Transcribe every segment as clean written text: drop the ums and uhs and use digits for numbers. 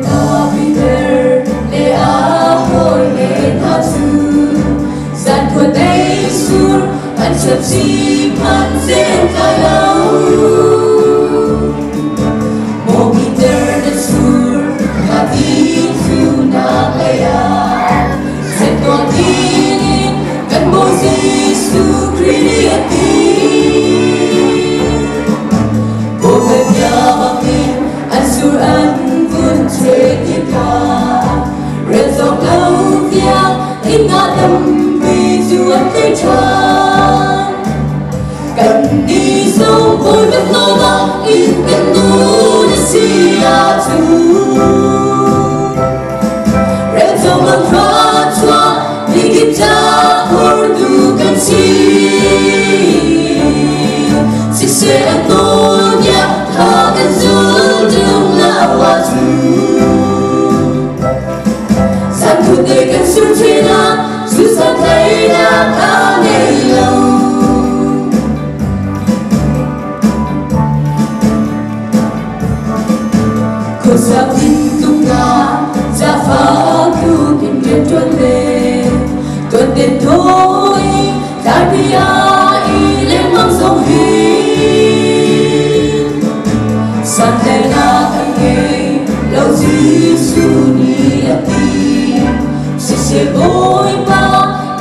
ta Peter le a hoi le tha chu san thua tây sur ăn chập chi man zen ta lâu mo Peter le sur ha ti chu na le a sen to ti kan mo Giêsu Christi bo ben ya bangin an sur an vun che ti ka re dòng lâu viang in ngã tâm vì dù anh thấy tràn cần đi sâu vui bên ngô ngã in cần nu để xì à chu re dòng lâu khá chua vì kịp cha hồn đủ cần si sẽ anh nô nhạc tha cần dù đường là hoa chu san thu tê cần xuống trên na dù san thấy na ta ngày lâu khổ sa tin tung na cha phá tu kinh nghiệm tuần tên thôi ta bia y lên mang sông hiên san thấy na anh nghe lâu Giêsu ni ati se voy pa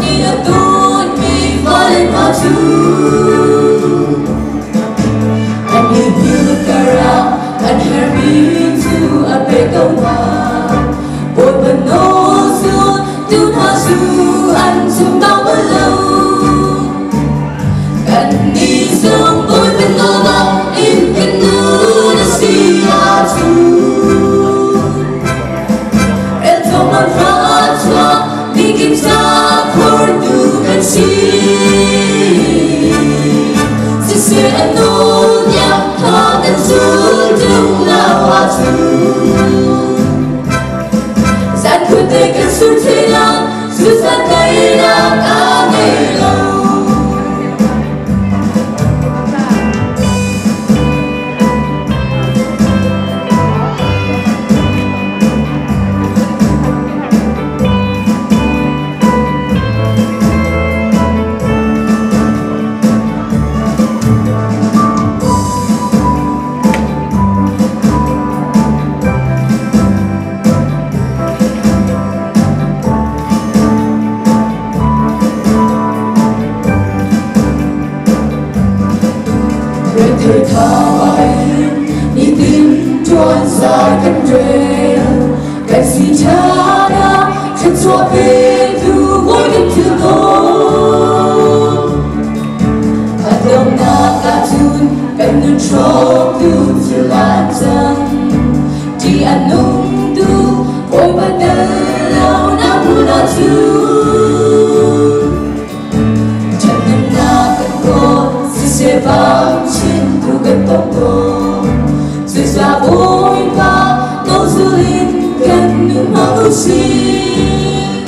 ni a tu mi vale pa chu and you kara and her me to a big one boy but no so tu ha su an sum bao lâu cần đi sông boy but no ba in can do the sea a chu el toman ra vì kịp cha hồn đủ cần sẽ anh nô nhạc tha cần dù đường là hoa chu gian khuyên tê cần xuống thế nào dù gian cây đã cả ngày lâu thời tha bay đi tìm trốn dài cánh rêu cảnh si cha đã chân xóa về thu gối đến thư thôn hạt đông na ca chun cảnh nương cho tu chưa lan chân chỉ ăn nung tu ôi bắt đầu lâu na mu na chu chân nương na cảnh cô si se vang tu cần tông đồ rồi xa vui ca nô du linh cần những mong ưu xin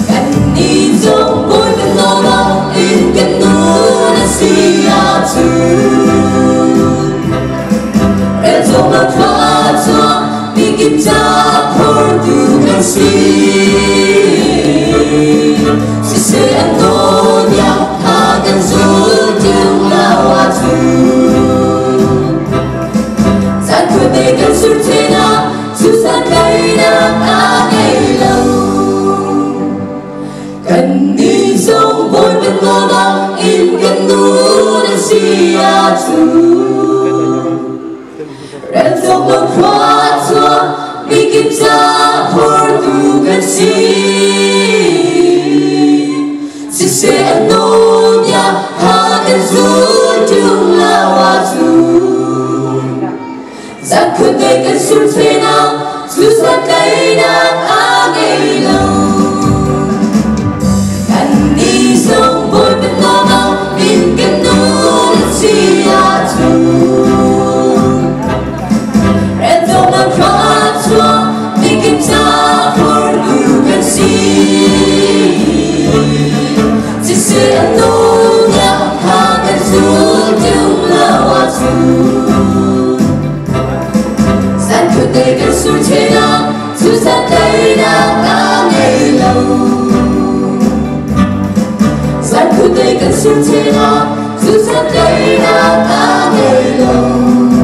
cần đi dòng vui cần nô bằng in cần nô đã xì à chu em dòng là khá cho vì kịp cha hồn đủ cần sẽ ăn nô nhạc tha cần dù đường là hoa chu tê cần xuống thế nào dù san cây đã cả ngày lâu cần đi sông vui bên ngô bằng in cần nu để xì à chu em dòng lòng khóa chua vì kịp cha hồn đủ cần sẽ ăn nô nhạc ha cần dù đường là hoa chu gian khuyên tê cần xuống thế nào dù san cây đã cả ngày lâu cần đi sông vui bên ngô bằng in cần nu để xì à chu em dòng lòng khá chua vì kịp cha hồn đủ cần sẽ ăn nô nhạc ha cần dù đường là hoa chu tê cần xuống thế sẽ đây đã cả ngày lâu gian khổ tây cần xin thế nào dù sẽ đây đã cả ngày lâu